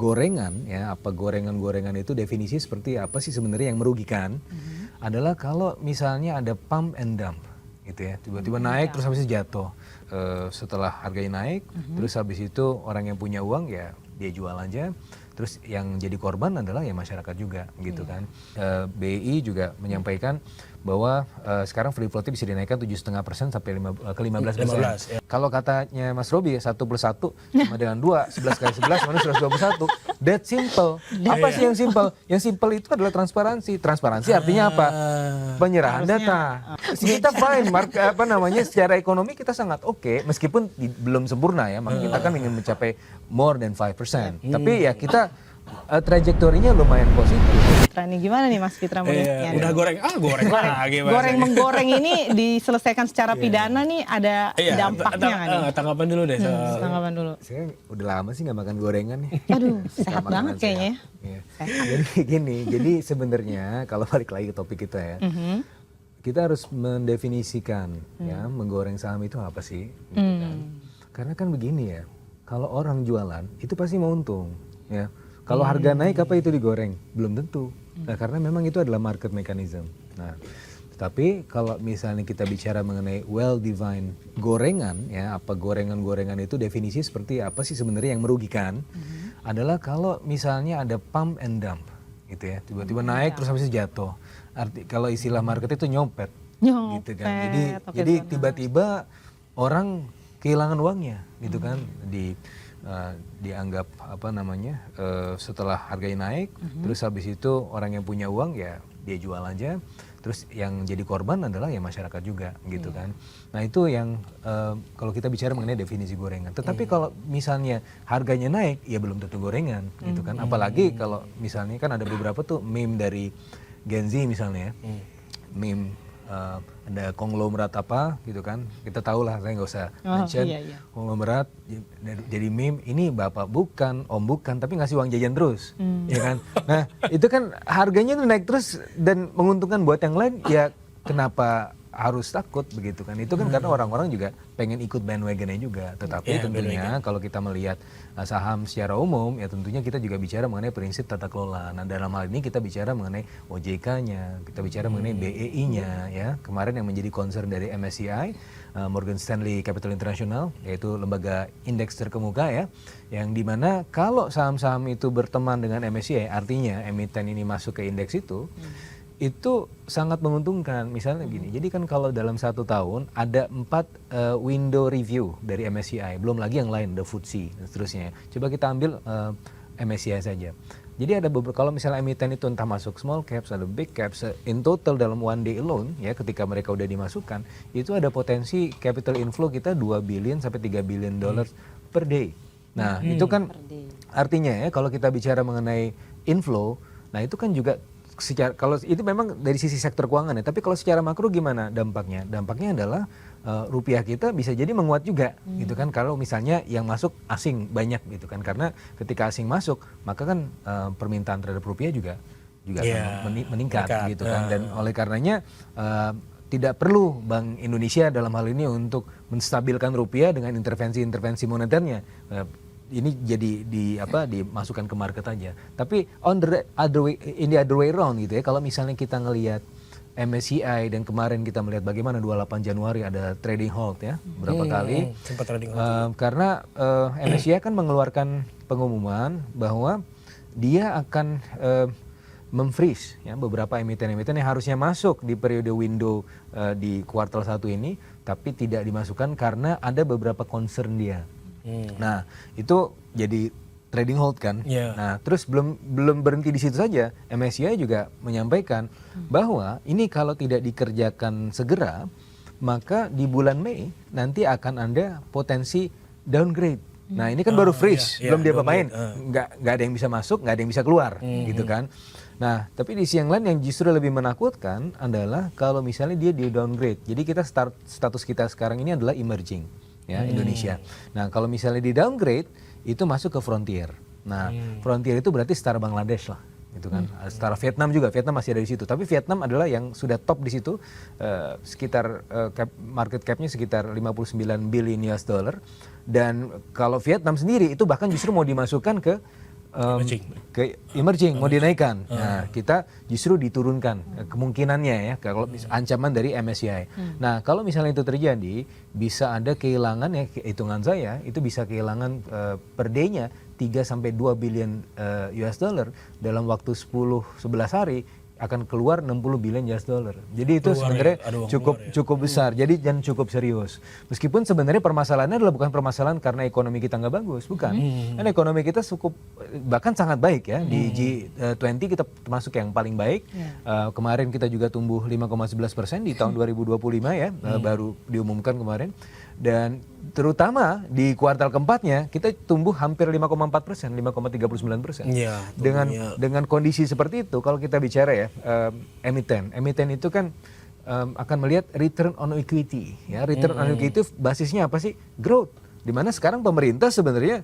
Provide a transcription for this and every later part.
gorengan ya, apa gorengan-gorengan itu definisi seperti apa sih sebenarnya yang merugikan adalah kalau misalnya ada pump and dump gitu ya, tiba-tiba naik terus habis itu jatuh. Setelah harganya naik terus habis itu orang yang punya uang ya dia jual aja, terus yang jadi korban adalah ya masyarakat juga gitu kan. BI juga menyampaikan bahwa sekarang free floatnya bisa dinaikkan 7,5% sampai ke 15%. Ya. Kalau katanya Mas Robi 1 plus 1 sama dengan 2, 11 kali 11 mana 121. That simple. Apa sih yang simple? Yang simple itu adalah transparansi. Transparansi artinya apa? Penyerahan data. Kita fine, secara ekonomi kita sangat oke, meskipun belum sempurna ya, maka kita kan ingin mencapai more than 5%. Tapi ya kita trajektorinya lumayan positif. Fitra nih gimana nih Mas Fitra melihatnya? Udah goreng lagi. Goreng menggoreng ini diselesaikan secara pidana nih ada dampaknya nggak nih? Tanggapan dulu deh. Tanggapan dulu. Saya udah lama sih nggak makan gorengan nih. Aduh, sehat banget kayaknya. Ya. Jadi gini, jadi sebenarnya kalau balik lagi ke topik kita ya, kita harus mendefinisikan ya menggoreng saham itu apa sih? Gitu kan. Karena kan begini ya, kalau orang jualan itu pasti mau untung ya. Kalau harga naik apa itu digoreng? Belum tentu. Nah, karena memang itu adalah market mechanism. Nah, tapi kalau misalnya kita bicara mengenai well-defined gorengan, ya apa gorengan-gorengan itu definisi seperti apa sih sebenarnya yang merugikan? Adalah kalau misalnya ada pump and dump, gitu ya, tiba-tiba naik terus habis itu jatuh. Kalau istilah market itu nyopet, gitu kan. Jadi tiba-tiba orang kehilangan uangnya, gitu kan, dianggap setelah harganya naik, terus habis itu orang yang punya uang ya dia jual aja, terus yang jadi korban adalah ya masyarakat juga gitu kan. Nah itu yang kalau kita bicara mengenai definisi gorengan. Tetapi kalau misalnya harganya naik ya belum tentu gorengan gitu kan. Apalagi kalau misalnya kan ada beberapa tuh meme dari Gen Z misalnya ya, meme ada konglomerat apa gitu kan, kita tahu lah, saya nggak usah mention konglomerat jadi meme, ini bapak bukan, om bukan, tapi ngasih uang jajan terus, ya kan. Nah itu kan harganya tuh naik terus dan menguntungkan buat yang lain, ya kenapa harus takut begitu kan? Itu kan karena orang-orang juga pengen ikut bandwagonnya juga. Tetapi tentunya kalau kita melihat saham secara umum, ya tentunya kita juga bicara mengenai prinsip tata kelola. Nah dalam hal ini kita bicara mengenai OJK-nya, kita bicara mengenai BEI-nya, ya kemarin yang menjadi concern dari MSCI, Morgan Stanley Capital International, yaitu lembaga indeks terkemuka ya, yang dimana kalau saham-saham itu berteman dengan MSCI, artinya emiten ini masuk ke indeks itu sangat menguntungkan. Misalnya gini, jadi kan kalau dalam 1 tahun ada 4 window review dari MSCI, belum lagi yang lain, the FTSE dan seterusnya. Coba kita ambil MSCI saja. Jadi ada beberapa, kalau misalnya emiten itu entah masuk small caps, ada big caps, in total dalam one day alone ya, ketika mereka udah dimasukkan, itu ada potensi capital inflow kita 2 billion sampai 3 billion dollars per day. Nah itu kan artinya ya, kalau kita bicara mengenai inflow, nah itu kan juga secara, kalau itu memang dari sisi sektor keuangan ya, tapi kalau secara makro gimana dampaknya? Dampaknya adalah rupiah kita bisa jadi menguat juga, gitu kan, kalau misalnya yang masuk asing banyak gitu kan, karena ketika asing masuk maka kan permintaan terhadap rupiah juga akan meningkat gitu kan, dan oleh karenanya tidak perlu Bank Indonesia dalam hal ini untuk menstabilkan rupiah dengan intervensi moneternya. Ini jadi dimasukkan ke market aja. Tapi in the other way around gitu ya. Kalau misalnya kita ngelihat MSCI dan kemarin kita melihat bagaimana 28 Januari ada trading halt ya, berapa kali. Sempat trading halt. Karena MSCI kan mengeluarkan pengumuman bahwa dia akan memfreeze ya beberapa emiten-emiten yang harusnya masuk di periode window di kuartal 1 ini, tapi tidak dimasukkan karena ada beberapa concern dia. Nah itu jadi trading hold kan. Nah terus belum berhenti di situ saja, MSCI juga menyampaikan bahwa ini kalau tidak dikerjakan segera, maka di bulan Mei nanti akan ada potensi downgrade. Nah ini kan baru freeze, belum diapa-apain, nggak ada yang bisa masuk, nggak ada yang bisa keluar, gitu kan. Nah tapi di sisi yang lain yang justru lebih menakutkan adalah kalau misalnya dia di downgrade. Jadi kita status kita sekarang ini adalah emerging. Ya, Indonesia. Nah kalau misalnya di downgrade itu masuk ke frontier. Nah frontier itu berarti setara Bangladesh lah, gitu kan. Setara Vietnam juga, Vietnam masih ada di situ. Tapi Vietnam adalah yang sudah top di situ, sekitar market capnya sekitar 59 billion US dollar. Dan kalau Vietnam sendiri itu bahkan justru mau dimasukkan ke ke emerging mau dinaikkan. Nah, kita justru diturunkan kemungkinannya ya kalau ancaman dari MSCI. Nah, kalau misalnya itu terjadi, bisa ada kehilangan ya hitungan saya itu bisa kehilangan per day-nya 3 sampai 2 billion US dollar dalam waktu 10-11 hari akan keluar 60 billion US dollar. Jadi itu sebenarnya cukup besar. Jadi dan cukup serius. Meskipun sebenarnya permasalahannya adalah bukan permasalahan karena ekonomi kita nggak bagus, bukan. Kan ekonomi kita cukup bahkan sangat baik ya. Di G20 kita termasuk yang paling baik. Kemarin kita juga tumbuh 5,11% di tahun 2025 ya, baru diumumkan kemarin. Dan terutama di kuartal keempatnya kita tumbuh hampir 5,4%, 5,39%. Ya, dengan kondisi seperti itu, kalau kita bicara ya emiten itu kan akan melihat return on equity. Ya, return on equity itu basisnya apa sih? Growth. Dimana sekarang pemerintah sebenarnya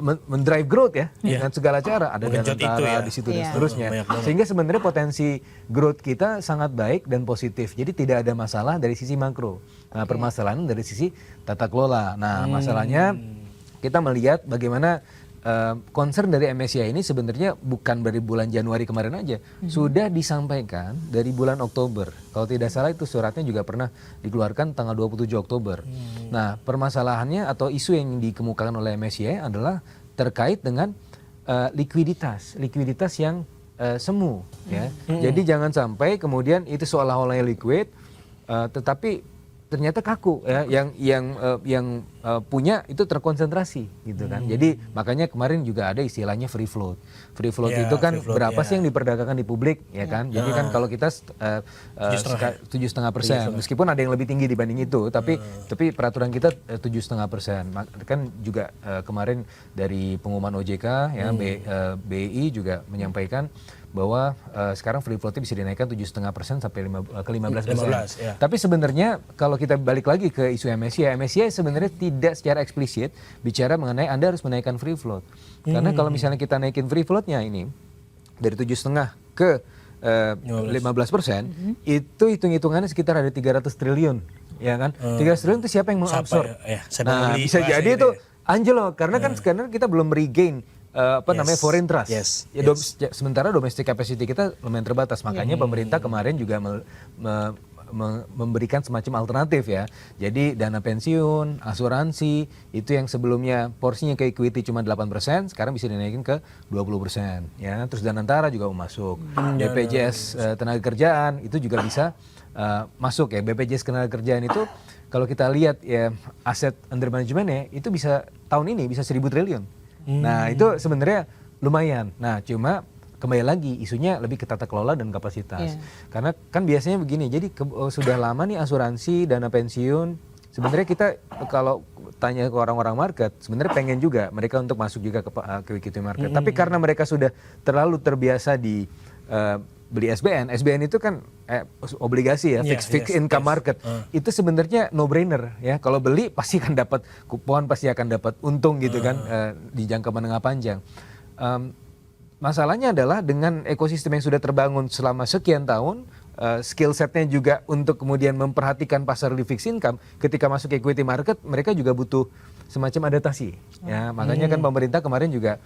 mendrive growth ya dengan segala cara, ada dana tara di situ dan seterusnya, sehingga sebenarnya potensi growth kita sangat baik dan positif. Jadi tidak ada masalah dari sisi makro. Nah, permasalahan dari sisi tata kelola. Nah, masalahnya kita melihat bagaimana concern dari MSCI ini sebenarnya bukan dari bulan Januari kemarin aja, sudah disampaikan dari bulan Oktober. Kalau tidak salah itu suratnya juga pernah dikeluarkan tanggal 27 Oktober. Nah, permasalahannya atau isu yang dikemukakan oleh MSCI adalah terkait dengan likuiditas yang semu. Ya. Jadi jangan sampai kemudian itu seolah-olah liquid, tetapi ternyata kaku ya, yang punya itu terkonsentrasi gitu kan. Jadi makanya kemarin juga ada istilahnya free float. Free float itu kan berapa sih yang diperdagangkan di publik ya kan. Jadi kan kalau kita 7,5%, meskipun ada yang lebih tinggi dibanding itu, tapi peraturan kita 7,5%. Kan juga kemarin dari pengumuman OJK ya, BI juga menyampaikan bahwa sekarang free floatnya bisa dinaikkan 7,5% sampai ke 15%. Tapi sebenarnya kalau kita balik lagi ke isu MSCI sebenarnya tidak secara eksplisit bicara mengenai Anda harus menaikkan free float. Karena kalau misalnya kita naikin free floatnya ini dari 7,5 ke 15%, itu hitung-hitungannya sekitar ada 300 triliun, ya kan? 300 triliun itu siapa yang mengabsorb? Nah, bisa jadi itu anjlok karena kan sekarang kita belum regain namanya foreign trust. Sementara domestic capacity kita lumayan terbatas, makanya pemerintah kemarin juga memberikan semacam alternatif ya. Jadi dana pensiun, asuransi itu yang sebelumnya porsinya ke equity cuma 8%, sekarang bisa dinaikin ke 20% ya. Terus dana tara juga mau masuk. BPJS tenaga kerjaan itu juga bisa masuk ya. BPJS tenaga kerjaan itu kalau kita lihat ya aset under managementnya itu bisa tahun ini bisa 1.000 triliun. Nah itu sebenarnya lumayan. Nah cuma kembali lagi isunya lebih ke tata kelola dan kapasitas. Karena kan biasanya begini, jadi sudah lama nih asuransi, dana pensiun, sebenarnya kita kalau tanya ke orang-orang market, sebenarnya pengen juga mereka untuk masuk juga ke equity market. Tapi karena mereka sudah terlalu terbiasa di beli SBN itu kan obligasi ya, fixed income market. Itu sebenarnya no brainer ya. Kalau beli pasti akan dapat kupon, pasti akan dapat untung gitu kan di jangka menengah panjang. Masalahnya adalah dengan ekosistem yang sudah terbangun selama sekian tahun, skill setnya juga untuk kemudian memperhatikan pasar di fixed income, ketika masuk equity market mereka juga butuh semacam adaptasi. Ya, makanya kan pemerintah kemarin juga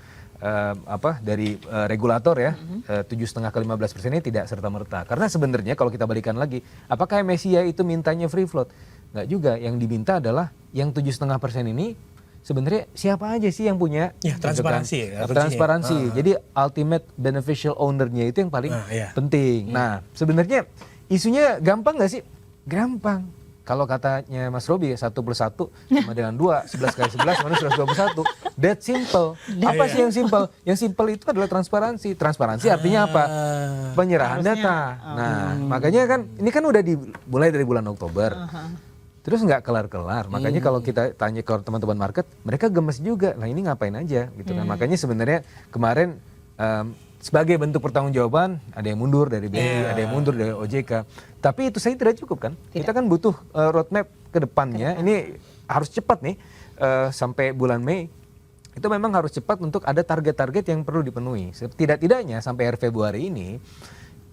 dari regulator ya 7,5 ke 15% ini tidak serta-merta. Karena sebenarnya kalau kita balikan lagi, apakah MSCI itu mintanya free float? Nggak juga. Yang diminta adalah yang 7,5% ini sebenarnya siapa aja sih yang punya transparansi. Transparansi. Jadi ultimate beneficial owner-nya itu yang paling penting. Nah, sebenarnya isunya gampang nggak sih? Gampang. Kalau katanya Mas Robi 1 + 1 sama dengan 2, 11 kali 11 mana 121. That simple. Apa sih yang simple? Yang simple itu adalah transparansi. Transparansi artinya apa? Penyerahan data. Nah, makanya kan ini kan udah dimulai dari bulan Oktober. Terus nggak kelar-kelar. Makanya kalau kita tanya ke teman-teman market, mereka gemes juga. Nah, ini ngapain aja gitu kan. Makanya sebenarnya kemarin sebagai bentuk pertanggungjawaban ada yang mundur dari BI, ada yang mundur dari OJK. Tapi itu saya tidak cukup kan. Kita kan butuh roadmap ke depannya. Ini harus cepat nih sampai bulan Mei. Itu memang harus cepat untuk ada target-target yang perlu dipenuhi. Tidak-tidaknya sampai akhir Februari ini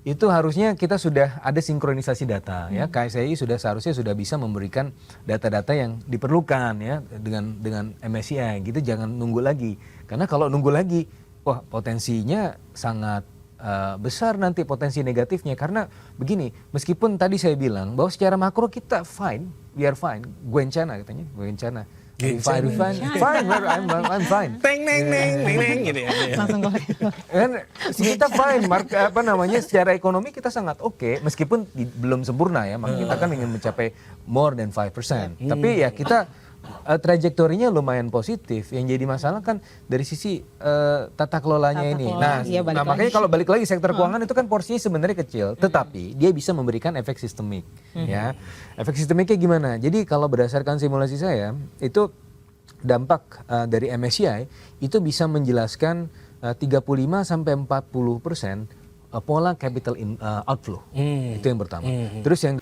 itu harusnya kita sudah ada sinkronisasi data ya. KSEI seharusnya sudah bisa memberikan data-data yang diperlukan ya dengan MSCI gitu. Jangan nunggu lagi. Karena kalau nunggu lagi, wah potensinya sangat besar nanti potensi negatifnya, karena begini, meskipun tadi saya bilang bahwa secara makro kita fine, we are fine, Gwencana katanya, Gwencana. Fine, I'm fine. Teng neng neng neng neng gitu ya. Langsung go. Kan kita fine, secara ekonomi kita sangat oke, meskipun belum sempurna ya, maka kita kan ingin mencapai more than 5%. Tapi ya kita trajektorinya lumayan positif. Yang jadi masalah kan dari sisi tata kelolanya ini. Kelola. Iya, Nah, makanya kalau balik lagi sektor keuangan itu kan porsinya sebenarnya kecil, tetapi dia bisa memberikan efek sistemik. Ya, efek sistemiknya gimana? Jadi kalau berdasarkan simulasi saya itu dampak dari MSCI itu bisa menjelaskan 35 sampai 40% pola capital outflow. Itu yang pertama. Terus yang